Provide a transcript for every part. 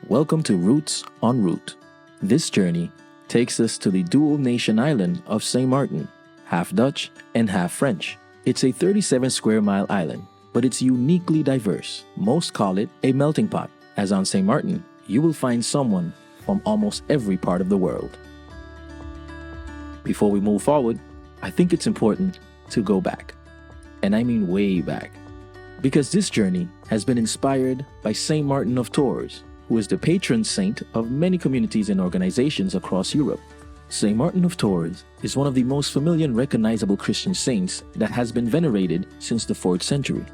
Welcome to Roots en Route. This journey takes us to the dual nation island of St. Martin, half Dutch and half French. It's a 37 square mile island, but it's uniquely diverse. Most call it a melting pot, as on St. Martin, you will find someone from almost every part of the world. Before we move forward, I think it's important to go back. And I mean way back. Because this journey has been inspired by St. Martin of Tours, who is the patron saint of many communities and organizations across Europe. St. Martin of Tours is one of the most familiar and recognizable Christian saints that has been venerated since the 4th century.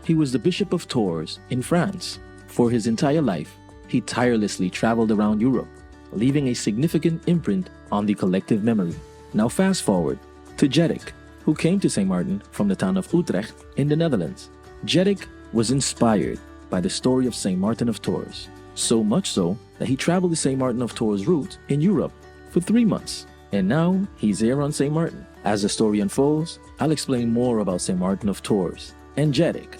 He was the Bishop of Tours in France. For his entire life, he tirelessly traveled around Europe, leaving a significant imprint on the collective memory. Now fast forward to Jedek, who came to St. Martin from the town of Utrecht in the Netherlands. Jedek was inspired by the story of St. Martin of Tours, so much so that he traveled the St. Martin of Tours route in Europe for 3 months. And now he's here on St. Martin. As the story unfolds, I'll explain more about St. Martin of Tours and Jedek.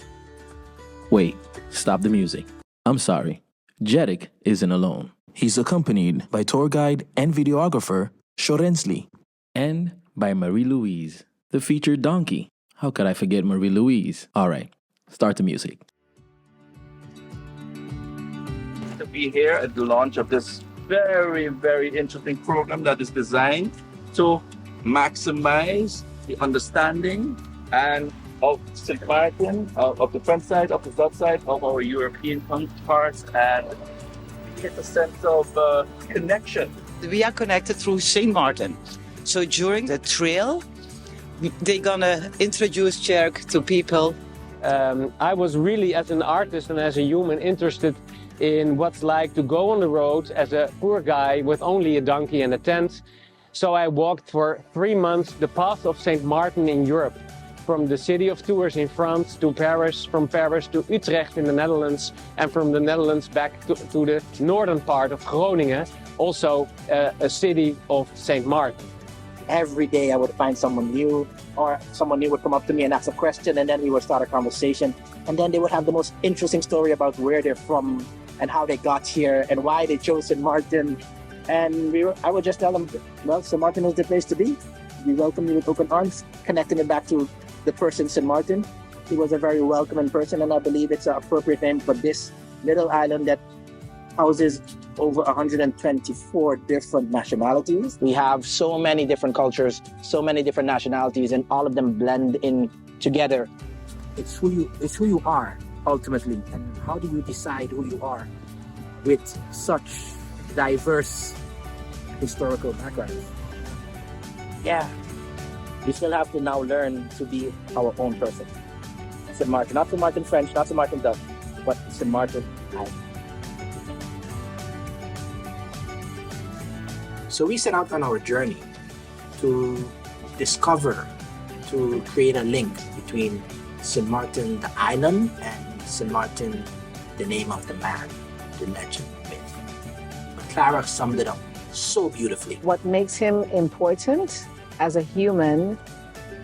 Wait, stop the music. I'm sorry. Jedek isn't alone. He's accompanied by tour guide and videographer Shorensli and by Marie-Louise, the featured donkey. How could I forget Marie-Louise? All right, start the music. To be here at the launch of this very, very interesting program that is designed to maximize the understanding and of St. Martin, of the French side, of the Dutch side, of our European counterparts, and get a sense of connection. We are connected through St. Martin. So during the trail, they're gonna introduce Tjerk to people. I was really, as an artist and as a human, interested in what's like to go on the road as a poor guy with only a donkey and a tent. So I walked for 3 months the path of St. Martin in Europe, from the city of Tours in France to Paris, from Paris to Utrecht in the Netherlands, and from the Netherlands back to the northern part of Groningen, also a city of St. Martin. Every day I would find someone new, or someone new would come up to me and ask a question, and then we would start a conversation, and then they would have the most interesting story about where they're from and how they got here and why they chose St. Martin. And I would just tell them, well, St. Martin is the place to be. We welcome you with open arms, connecting it back to the person St. Martin. He was a very welcoming person, and I believe it's an appropriate name for this little island that houses over 124 different nationalities. We have so many different cultures, so many different nationalities, and all of them blend in together. It's who you are, ultimately. And how do you decide who you are with such diverse historical backgrounds? Yeah. We still have to now learn to be our own person. St. Martin, not St. Martin French, not St. Martin Dutch, but St. Martin Island. So we set out on our journey to discover, to create a link between St. Martin, the island, and St. Martin, the name of the man, the legend, myth. But Clara summed it up so beautifully. What makes him important as a human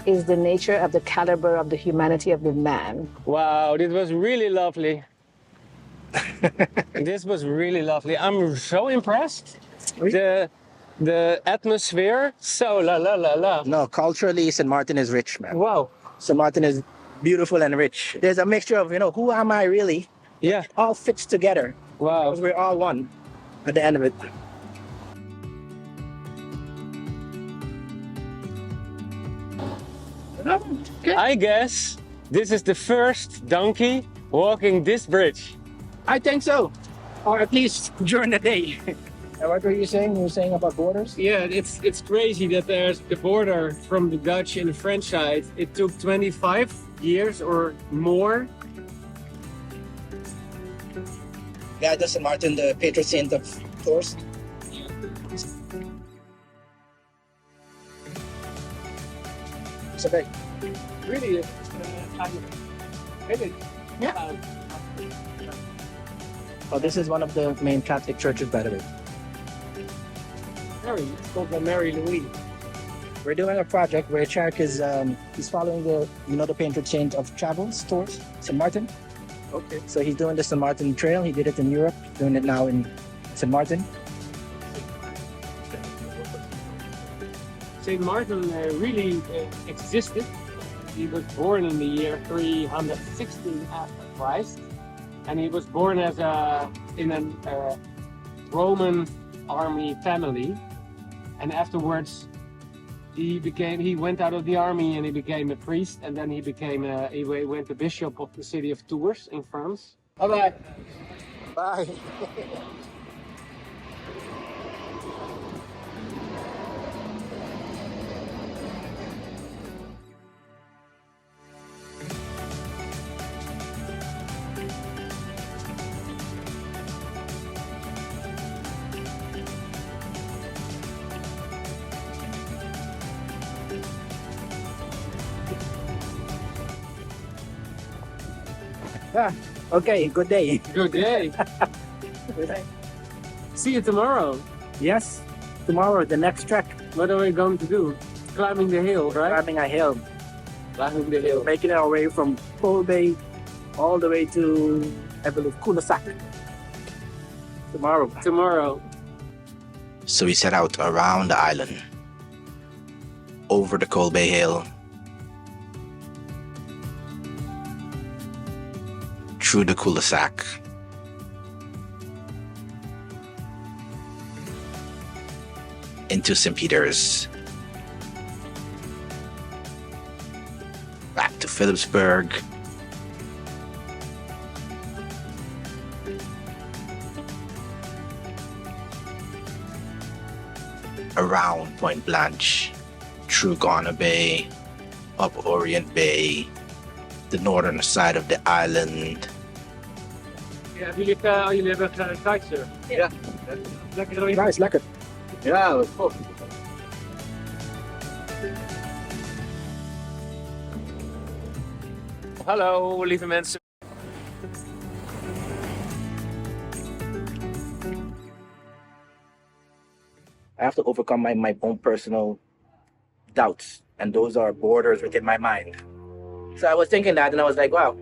is the nature of the caliber of the humanity of the man. Wow, this was really lovely. This was really lovely. I'm so impressed. The atmosphere, so la. No, culturally, St. Martin is rich, man. Wow. St. Martin is beautiful and rich. There's a mixture of, who am I really? Yeah. It all fits together. Wow. Because we're all one at the end of it. I guess this is the first donkey walking this bridge. I think so. Or at least during the day. And what were you saying? You were saying about borders? Yeah, it's crazy that there's the border from the Dutch and the French side. It took 25 years or more. Yeah, that's St. Martin, the patron saint of Tours. It's a big. Really, Yeah. Oh, this is one of the main Catholic churches, by the way. It's called the Marie-Louise. We're doing a project where Tjerk is he's following the patron saint of travels, Tours, St. Martin. Okay. So he's doing the St. Martin Trail. He did it in Europe, doing it now in St. Martin. St. Martin really existed. He was born in the year 316 after Christ, and he was born as in a Roman army family, and afterwards he went out of the army and he became a priest, and then he went the bishop of the city of Tours in France. Bye bye. Bye. Okay, good day. Good day. See you tomorrow. Yes, tomorrow, the next trek, What are we going to do? Climbing the hill, right? climbing a hill, Climbing the hill. making our way from Coal Bay all the way to, I believe, Kulasak. Tomorrow. Tomorrow. So we set out around the island, over the Coal Bay Hill, through the cul-de-sac, into St. Peter's, back to Phillipsburg, around Point Blanche, through Garner Bay, up Orient Bay, the northern side of the island. Ja, jullie hebben kitesurf. Ja. Lekker. Nice, lekker. Ja, dat is goed. Hallo, lieve mensen. I have to overcome my own personal doubts, and those are borders within my mind. So I was thinking that, and I was like, wow,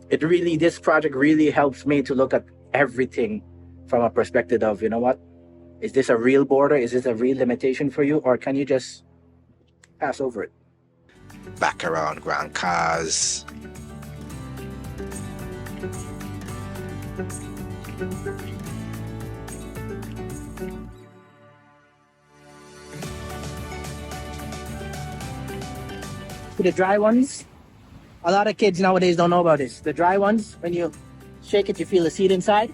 this project really helps me to look at everything from a perspective of, you know what, is this a real border? Is this a real limitation for you? Or can you just pass over it? Back around Grand Cars, To the dry ones, a lot of kids nowadays don't know about this. The dry ones, when you shake it, you feel the seed inside.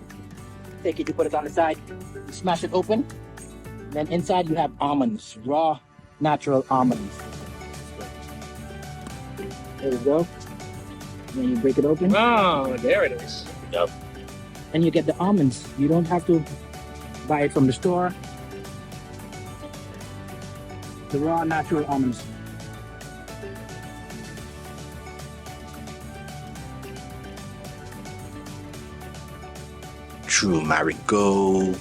Take it, you put it on the side, you smash it open. Then inside you have almonds, raw, natural almonds. There we go. Then you break it open. Oh, there it is. And you get the almonds. You don't have to buy it from the store. The raw, natural almonds. through Marigot,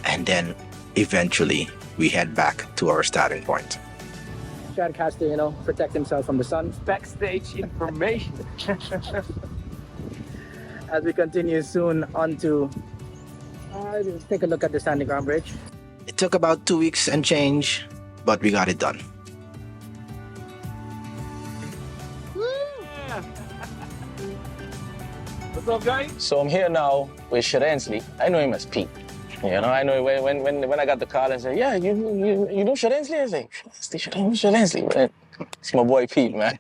and then eventually we head back to our starting point. Chad has to, protect himself from the sun. Backstage information. As we continue soon on to take a look at the Standing Ground Bridge. It took about 2 weeks and change, but we got it done. What's up, guys? So I'm here now with Sharensley. I know him as Pete. I know when I got the call and said, yeah, you know Sharensley? I was like, Sharensley, man. It's my boy Pete, man.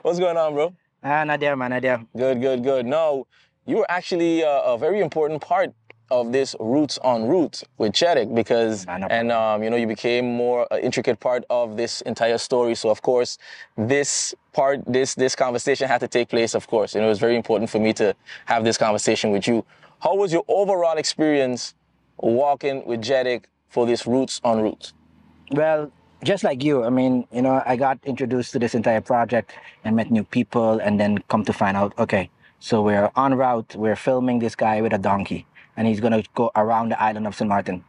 What's going on, bro? Not there, man, not there. Good. No, you were actually a very important part of this Roots on Roots with Chedek because, you became more intricate part of this entire story. So of course, this conversation had to take place, of course. It was very important for me to have this conversation with you. How was your overall experience walking with Chedek for this Roots on Roots? Well, just like you, I got introduced to this entire project and met new people and then come to find out, okay, so we're en route, we're filming this guy with a donkey and he's going to go around the island of St. Martin.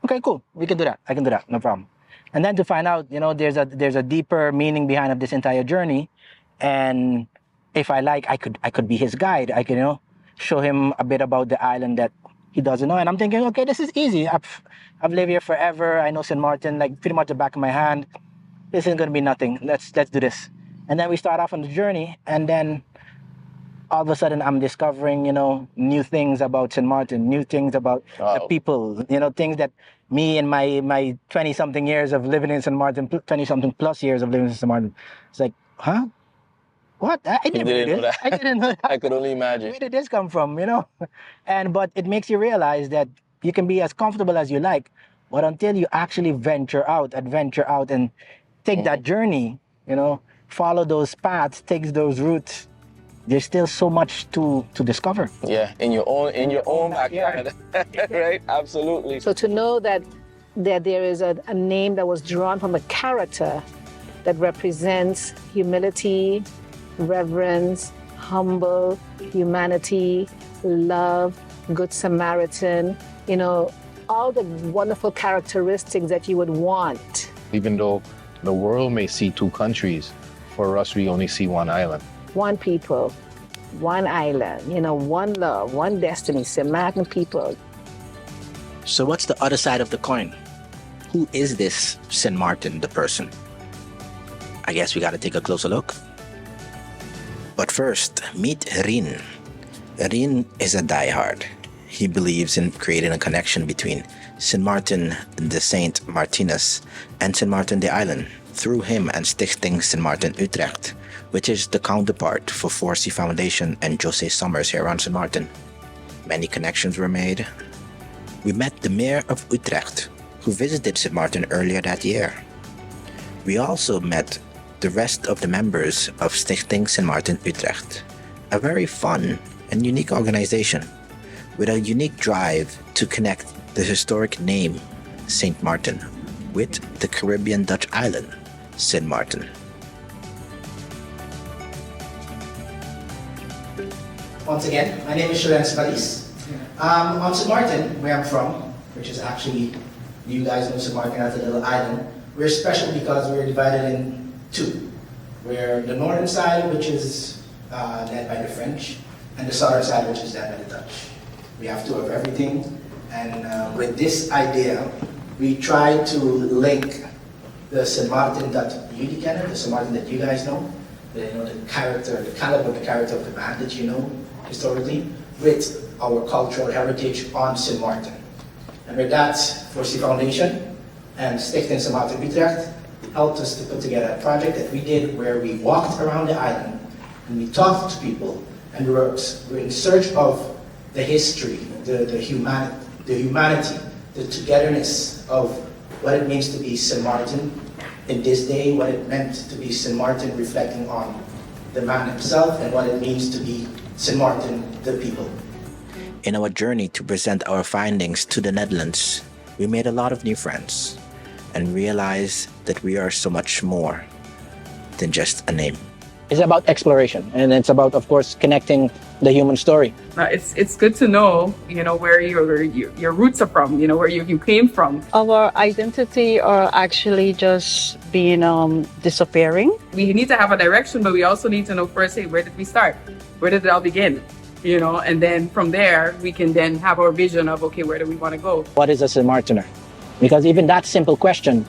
Okay, cool. We can do that. I can do that. No problem. And then to find out, there's a deeper meaning behind of this entire journey. And if I like, I could be his guide. I could, show him a bit about the island that he doesn't know. And I'm thinking, okay, this is easy. I've lived here forever. I know St. Martin like pretty much the back of my hand. This isn't gonna be nothing. Let's do this. And then we start off on the journey, and then all of a sudden I'm discovering, new things about St. Martin, new things about the people, things that me and my 20-something years of living in St. Martin, 20-something plus years of living in St. Martin. It's like, huh? What? I didn't know that. I didn't know that. I could only imagine. Where did this come from, But it makes you realize that you can be as comfortable as you like, but until you actually adventure out and take that journey, follow those paths, take those routes, there's still so much to discover. Yeah, in your own backyard. Right? Absolutely. So to know that there is a name that was drawn from a character that represents humility, reverence, humble, humanity, love, good Samaritan, all the wonderful characteristics that you would want. Even though the world may see two countries, for us we only see one island. One people, one island, one love, one destiny, St. Martin people. So what's the other side of the coin? Who is this St. Martin, the person? I guess we gotta take a closer look. But first, meet Rin. Rin is a diehard. He believes in creating a connection between St. Martin de Saint Martinus and St. Martin the Island through him and Stichting St. Martin Utrecht, which is the counterpart for 4C Foundation and Jose Summers here on St. Martin. Many connections were made. We met the mayor of Utrecht, who visited St. Martin earlier that year. We also met the rest of the members of Stichting St. Martin Utrecht, a very fun and unique organization with a unique drive to connect the historic name St. Martin with the Caribbean Dutch island, St. Martin. Once again, my name is Sherens Paris. On St. Martin, where I'm from, which is actually, you guys know St. Martin as a little island, we're special because we're divided in two. We're the northern side, which is led by the French, and the southern side, which is led by the Dutch. We have two of everything, and with this idea, we try to link the St. Martin that you ken, the St. Martin that you guys know, the character, the caliber, the character of the band that you know historically, with our cultural heritage on St. Martin. And with that, 4C Foundation and Stichting St. Martin Utrecht helped us to put together a project that we did where we walked around the island and we talked to people, and we're in search of the history, the humanity, the togetherness of what it means to be St. Martin in this day, what it meant to be St. Martin reflecting on the man himself, and what it means to be St. Martin, the people. In our journey to present our findings to the Netherlands, we made a lot of new friends and realized that we are so much more than just a name. It's about exploration, and it's about, of course, connecting the human story. It's good to know, where your roots are from, where you came from. Our identity are actually just being disappearing. We need to have a direction, but we also need to know first, hey, where did we start? Where did it all begin? And then from there, we can then have our vision of, okay, where do we want to go? What is a St. Martiner? Because even that simple question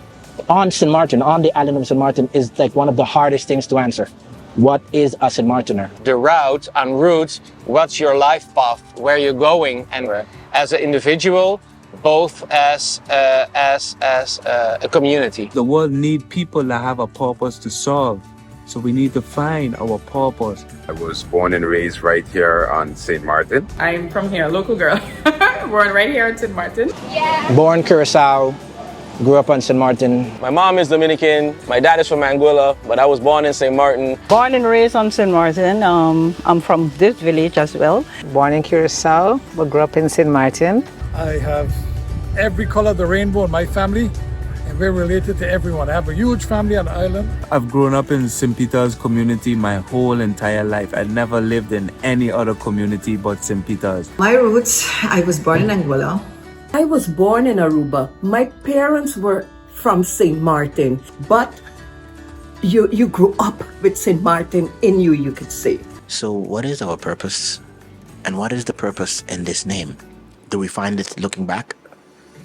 on St. Martin, on the island of St. Martin, is like one of the hardest things to answer. What is a St. Martiner? The route and route, what's your life path, where you're going, and as an individual, both as a community. The world needs people that have a purpose to solve. So we need to find our purpose. I was born and raised right here on St. Martin. I'm from here, local girl. Born right here in St. Martin. Yeah. Born Curacao, grew up on St. Martin. My mom is Dominican, my dad is from Anguilla, but I was born in St. Martin. Born and raised on St. Martin. I'm from this village as well. Born in Curacao, but grew up in St. Martin. I have every color of the rainbow in my family, and we're related to everyone. I have a huge family on the island. I've grown up in St. Peter's community my whole entire life. I never lived in any other community but St. Peter's. My roots, I was born in Anguilla. I was born in Aruba. My parents were from St. Martin, but you grew up with St. Martin in you could say. So what is our purpose? And what is the purpose in this name? Do we find it looking back?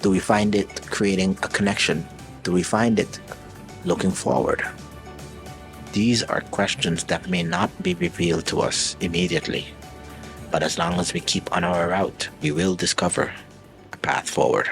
Do we find it creating a connection? Do we find it looking forward? These are questions that may not be revealed to us immediately, but as long as we keep on our route, we will discover a path forward.